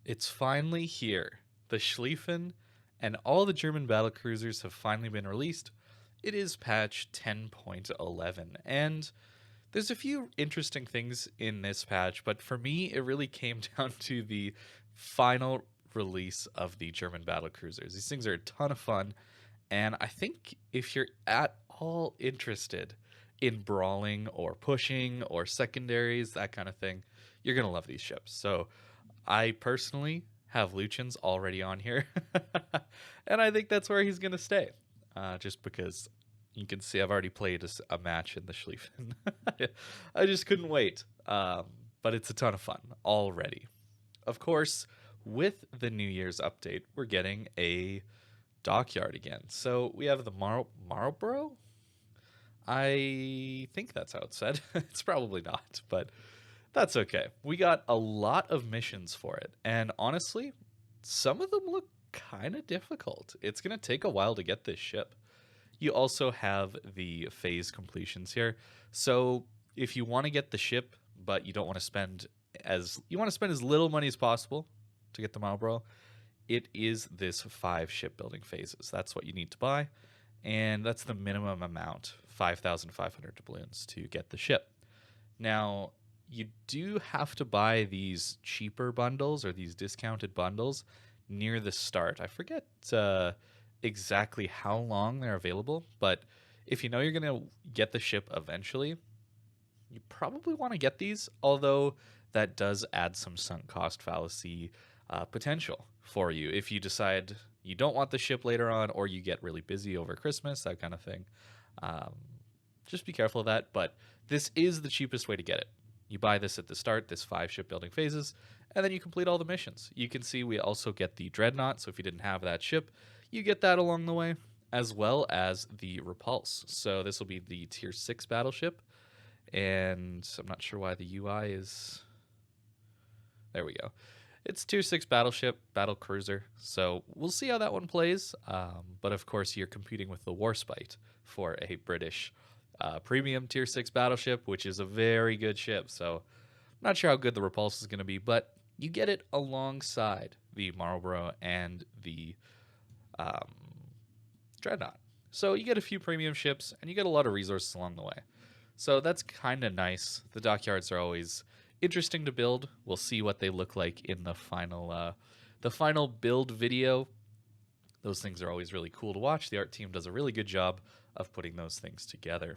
It's finally here. The Schlieffen and all the German Battlecruisers have finally been released. It is patch 10.11, and there's a few interesting things in this patch, but for me, it really came down to the final release of the German Battlecruisers. These things are a ton of fun, and I think if you're at all interested in brawling or pushing or secondaries, that kind of thing, you're going to love these ships. So I personally have Lucian's already on here, and I think that's where he's going to stay, just because you can see I've already played a match in the Schlieffen. I just couldn't wait, but it's a ton of fun already. Of course, with the New Year's update, we're getting a Dockyard again. So we have the Marlborough? I think that's how it's said. It's probably not, but that's okay. We got a lot of missions for it, and honestly, some of them look kind of difficult. It's going to take a while to get this ship. You also have the phase completions here. So if you want to get the ship, but you don't want to spend as little money as possible to get the Marlborough, it is this 5 shipbuilding phases. That's what you need to buy, and that's the minimum amount, 5,500 doubloons to get the ship. Now, you do have to buy these cheaper bundles or these discounted bundles near the start. I forget exactly how long they're available, but if you know you're going to get the ship eventually, you probably want to get these, although that does add some sunk cost fallacy potential for you if you decide you don't want the ship later on, or you get really busy over Christmas, that kind of thing. Just be careful of that, but this is the cheapest way to get it. You buy this at the start, this 5 shipbuilding phases, and then you complete all the missions. You can see we also get the Dreadnought, so if you didn't have that ship, you get that along the way, as well as the Repulse. So this will be the Tier 6 battleship, and I'm not sure why the UI is... There we go. It's Tier 6 battleship, Battlecruiser, so we'll see how that one plays, but of course you're competing with the Warspite for a British premium Tier 6 battleship, which is a very good ship, so I'm not sure how good the Repulse is going to be, but you get it alongside the Marlborough and the Dreadnought. So you get a few premium ships, and you get a lot of resources along the way. So that's kind of nice. The dockyards are always interesting to build. We'll see what they look like in the final build video. Those things are always really cool to watch. The art team does a really good job of putting those things together.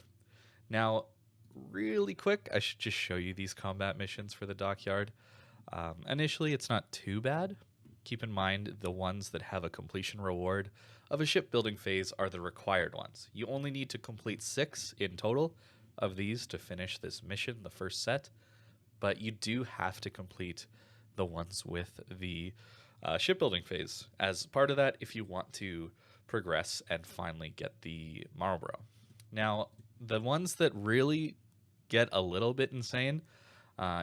Now, really quick, I should just show you these combat missions for the Dockyard. Initially, it's not too bad. Keep in mind the ones that have a completion reward of a shipbuilding phase are the required ones. You only need to complete 6 in total of these to finish this mission, the first set, but you do have to complete the ones with the shipbuilding phase as part of that if you want to progress and finally get the Marlborough. Now, the ones that really get a little bit insane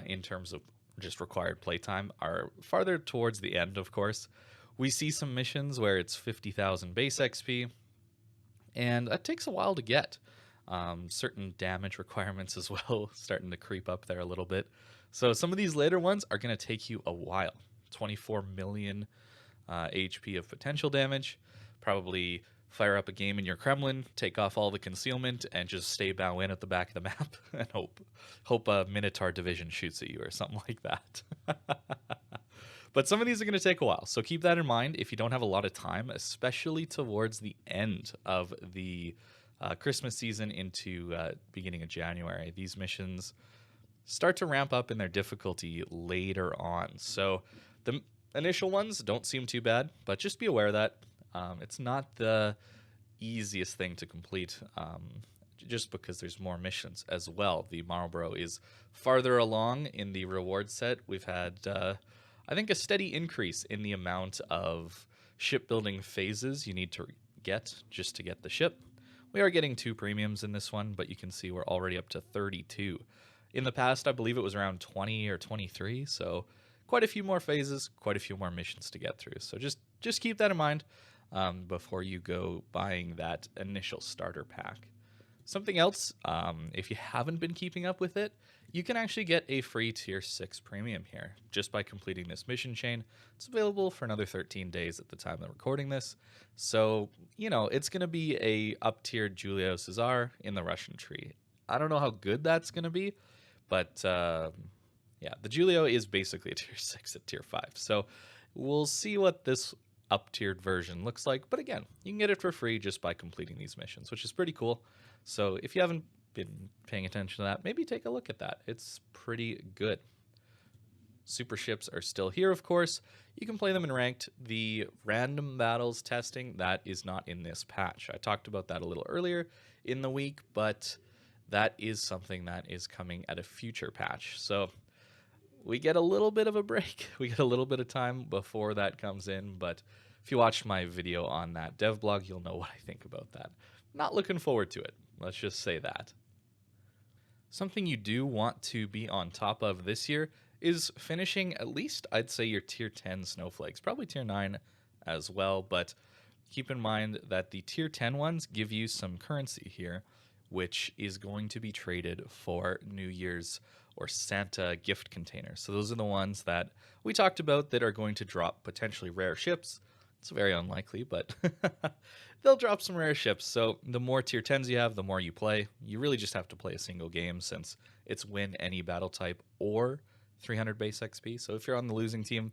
in terms of just required playtime are farther towards the end, of course. We see some missions where it's 50,000 base XP, and that takes a while to get. Certain damage requirements as well starting to creep up there a little bit. So some of these later ones are going to take you a while. 24 million HP of potential damage. Probably fire up a game in your Kremlin, take off all the concealment, and just stay bow in at the back of the map and hope a Minotaur division shoots at you or something like that. But some of these are going to take a while, so keep that in mind if you don't have a lot of time, especially towards the end of the Christmas season into beginning of January. These missions start to ramp up in their difficulty later on. So the initial ones don't seem too bad, but just be aware of that. It's not the easiest thing to complete just because there's more missions as well. The Marlborough is farther along in the reward set. We've had, I think, a steady increase in the amount of shipbuilding phases you need to get just to get the ship. We are getting 2 premiums in this one, but you can see we're already up to 32. In the past, I believe it was around 20 or 23, so quite a few more phases, quite a few more missions to get through. So just keep that in mind before you go buying that initial starter pack. Something else, if you haven't been keeping up with it, you can actually get a free tier 6 premium here just by completing this mission chain. It's available for another 13 days at the time of recording this. So, you know, it's going to be a up-tiered Julio Cesar in the Russian tree. I don't know how good that's going to be, but yeah, the Julio is basically a tier 6 at tier 5. So we'll see what this up-tiered version looks like. But again, you can get it for free just by completing these missions, which is pretty cool. So if you haven't been paying attention to that, maybe take a look at that. It's pretty good. Super ships are still here, of course. You can play them in ranked. The random battles testing, that is not in this patch. I talked about that a little earlier in the week, but that is something that is coming at a future patch. So we get a little bit of a break. We get a little bit of time before that comes in, but if you watched my video on that dev blog, you'll know what I think about that. Not looking forward to it. Let's just say that. Something you do want to be on top of this year is finishing at least, I'd say, your tier 10 snowflakes, probably tier 9 as well, but keep in mind that the tier 10 ones give you some currency here, which is going to be traded for New Year's or Santa gift containers. So those are the ones that we talked about that are going to drop potentially rare ships. It's very unlikely, but they'll drop some rare ships. So the more tier 10s you have, the more you play. You really just have to play a single game since it's win any battle type or 300 base XP. So if you're on the losing team,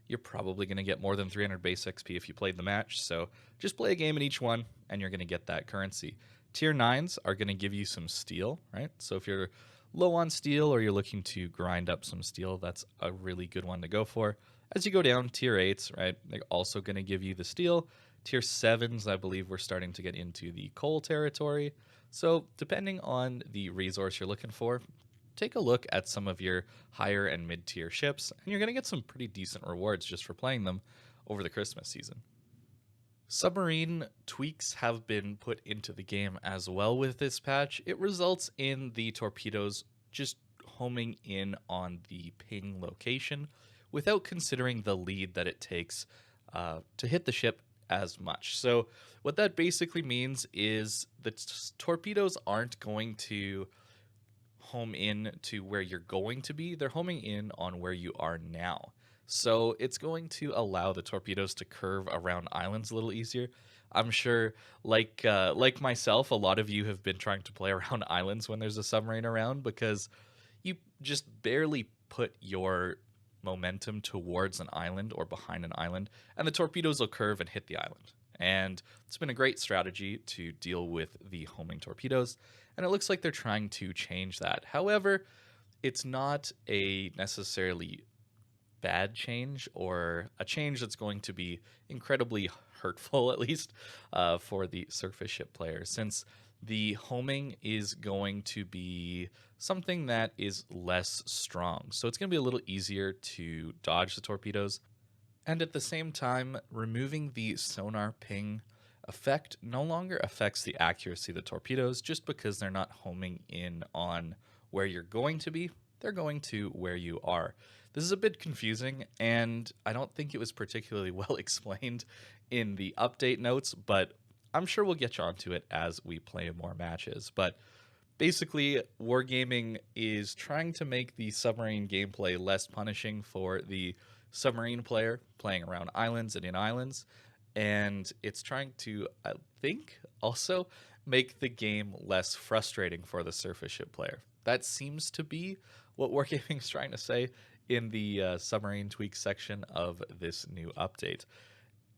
you're probably going to get more than 300 base XP if you played the match. So just play a game in each one and you're going to get that currency. Tier 9s are going to give you some steel, right? So if you're low on steel or you're looking to grind up some steel, that's a really good one to go for. As you go down, tier 8s, right, they're also going to give you the steel. Tier 7s, I believe we're starting to get into the coal territory. So depending on the resource you're looking for, take a look at some of your higher and mid-tier ships, and you're going to get some pretty decent rewards just for playing them over the Christmas season. Submarine tweaks have been put into the game as well with this patch. It results in the torpedoes just homing in on the ping location without considering the lead that it takes to hit the ship as much. So what that basically means is that torpedoes aren't going to home in to where you're going to be. They're homing in on where you are now. So it's going to allow the torpedoes to curve around islands a little easier. I'm sure, like myself, a lot of you have been trying to play around islands when there's a submarine around because you just barely put your momentum towards an island or behind an island, and the torpedoes will curve and hit the island. And it's been a great strategy to deal with the homing torpedoes, and it looks like they're trying to change that. However, it's not a necessarily bad change or a change that's going to be incredibly hurtful, at least for the surface ship players, since the homing is going to be something that is less strong. So it's going to be a little easier to dodge the torpedoes. And at the same time, removing the sonar ping effect no longer affects the accuracy of the torpedoes just because they're not homing in on where you're going to be. They're going to where you are. This is a bit confusing, and I don't think it was particularly well explained in the update notes, but I'm sure we'll get you onto it as we play more matches. But basically, Wargaming is trying to make the submarine gameplay less punishing for the submarine player playing around islands and in islands. And it's trying to, I think, also make the game less frustrating for the surface ship player. That seems to be what Wargaming is trying to say in the submarine tweak section of this new update.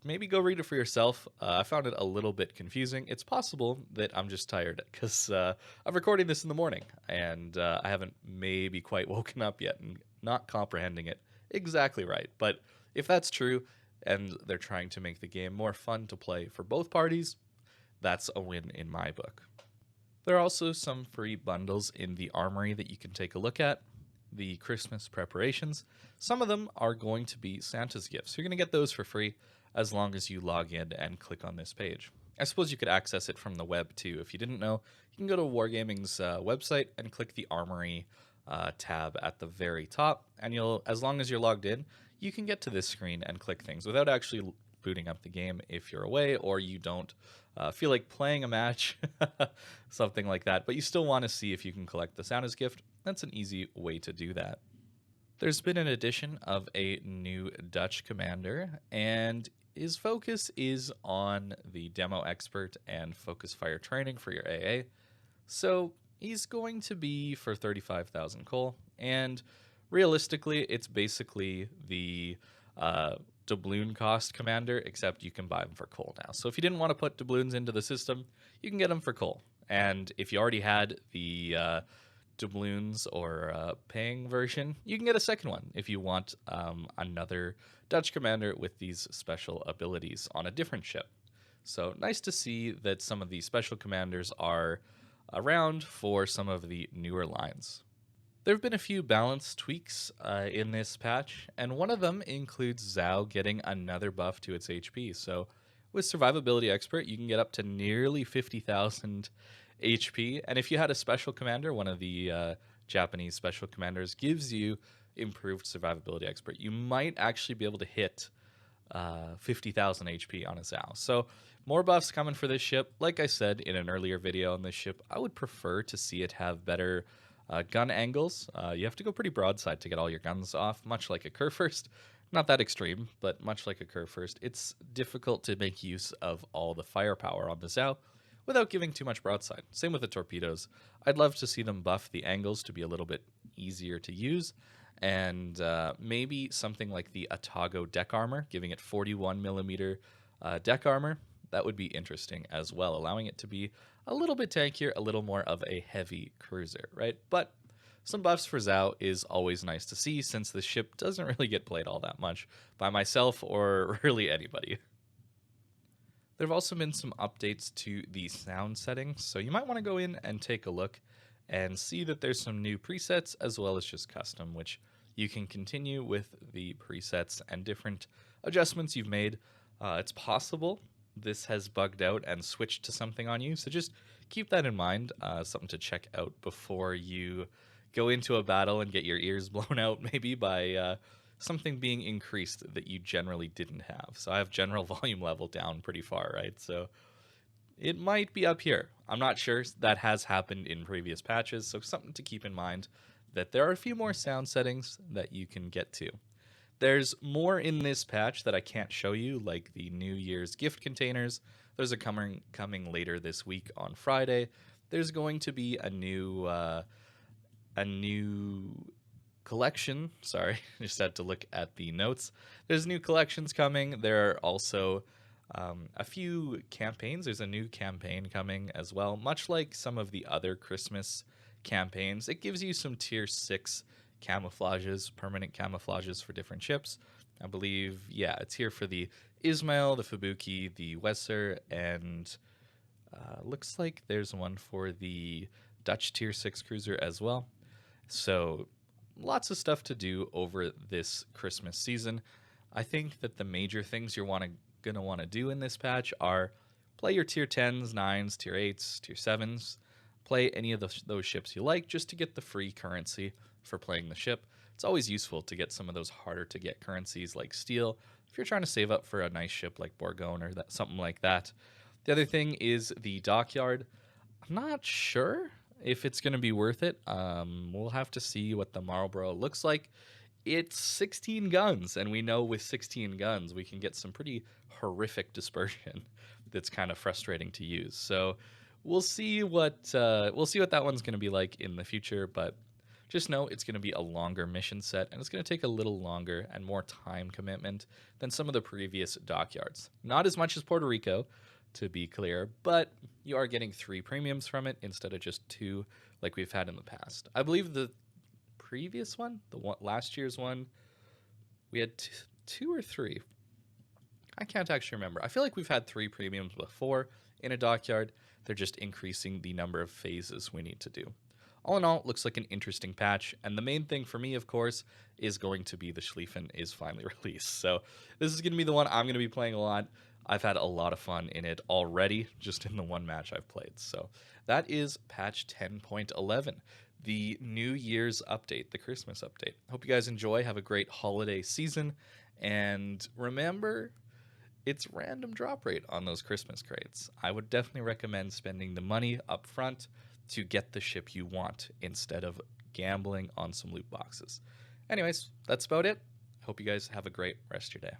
Maybe go read it for yourself. I found it a little bit confusing. It's possible that I'm just tired because I'm recording this in the morning and I haven't maybe quite woken up yet and not comprehending it exactly right. But if that's true and they're trying to make the game more fun to play for both parties, that's a win in my book. There are also some free bundles in the Armory that you can take a look at. The Christmas preparations. Some of them are going to be Santa's gifts. You're going to get those for free as long as you log in and click on this page. I suppose you could access it from the web too. If you didn't know, you can go to Wargaming's website and click the Armory tab at the very top, and as long as you're logged in, you can get to this screen and click things without actually booting up the game if you're away or you don't feel like playing a match, something like that, but you still want to see if you can collect the sound as gift. That's an easy way to do that. There's been an addition of a new Dutch commander, and his focus is on the demo expert and focus fire training for your AA. So he's going to be for 35,000 coal, and realistically, it's basically the doubloon cost commander, except you can buy them for coal now. So if you didn't want to put doubloons into the system, you can get them for coal. And if you already had the doubloons or paying version, you can get a second one if you want another Dutch commander with these special abilities on a different ship. So nice to see that some of the special commanders are around for some of the newer lines. There have been a few balance tweaks in this patch, and one of them includes Zhao getting another buff to its HP. So with Survivability Expert, you can get up to nearly 50,000 HP, and if you had a special commander, one of the Japanese special commanders gives you improved Survivability Expert, you might actually be able to hit 50,000 HP on a Zhao. So more buffs coming for this ship. Like I said in an earlier video on this ship, I would prefer to see it have better gun angles. You have to go pretty broadside to get all your guns off, much like a Kurfurst. Not that extreme, but much like a Kurfurst, it's difficult to make use of all the firepower on the Zhao without giving too much broadside. Same with the torpedoes. I'd love to see them buff the angles to be a little bit easier to use, and maybe something like the Atago deck armor, giving it 41 millimeter deck armor. That would be interesting as well, allowing it to be a little bit tankier, a little more of a heavy cruiser, right? But some buffs for Zhao is always nice to see, since the ship doesn't really get played all that much by myself or really anybody. There have also been some updates to the sound settings, so you might want to go in and take a look and see that there's some new presets as well as just custom, which you can continue with the presets and different adjustments you've made. It's possible this has bugged out and switched to something on you, so just keep that in mind, something to check out before you go into a battle and get your ears blown out maybe by something being increased that you generally didn't have. So I have general volume level down pretty far, right? So it might be up here. I'm not sure. That has happened in previous patches, so something to keep in mind, that there are a few more sound settings that you can get to. There's more in this patch that I can't show you, like the New Year's gift containers. Those are coming later this week on Friday. There's going to be a new collection. Sorry, I just had to look at the notes. There's new collections coming. There are also a few campaigns. There's a new campaign coming as well, much like some of the other Christmas campaigns. It gives you some tier 6 camouflages, permanent camouflages for different ships. I believe, yeah, it's here for the Ismail, the Fubuki, the Weser, and looks like there's one for the Dutch tier 6 cruiser as well. So lots of stuff to do over this Christmas season. I think that the major things you're going to want to do in this patch are play your tier 10s, 9s, tier 8s, tier 7s. Play any of those ships you like just to get the free currency for playing the ship. It's always useful to get some of those harder to get currencies like steel if you're trying to save up for a nice ship like Bourgogne or something like that. The other thing is the Dockyard. I'm not sure if it's going to be worth it. We'll have to see what the Marlborough looks like. It's 16 guns, and we know with 16 guns we can get some pretty horrific dispersion that's kind of frustrating to use. So we'll see what that one's going to be like in the future, but just know it's going to be a longer mission set, and it's going to take a little longer and more time commitment than some of the previous Dockyards. Not as much as Puerto Rico, to be clear, but you are getting 3 premiums from it instead of just 2 like we've had in the past. I believe the previous one, last year's one, we had 2 or 3. I can't actually remember. I feel like we've had 3 premiums before in a Dockyard. They're just increasing the number of phases we need to do. All in all, it looks like an interesting patch, and the main thing for me, of course, is going to be the Schlieffen is finally released. So this is going to be the one I'm going to be playing a lot. I've had a lot of fun in it already, just in the one match I've played. So that is patch 10.11, the New Year's update, the Christmas update. Hope you guys enjoy, have a great holiday season, and remember, it's random drop rate on those Christmas crates. I would definitely recommend spending the money up front to get the ship you want instead of gambling on some loot boxes. Anyways, that's about it. Hope you guys have a great rest of your day.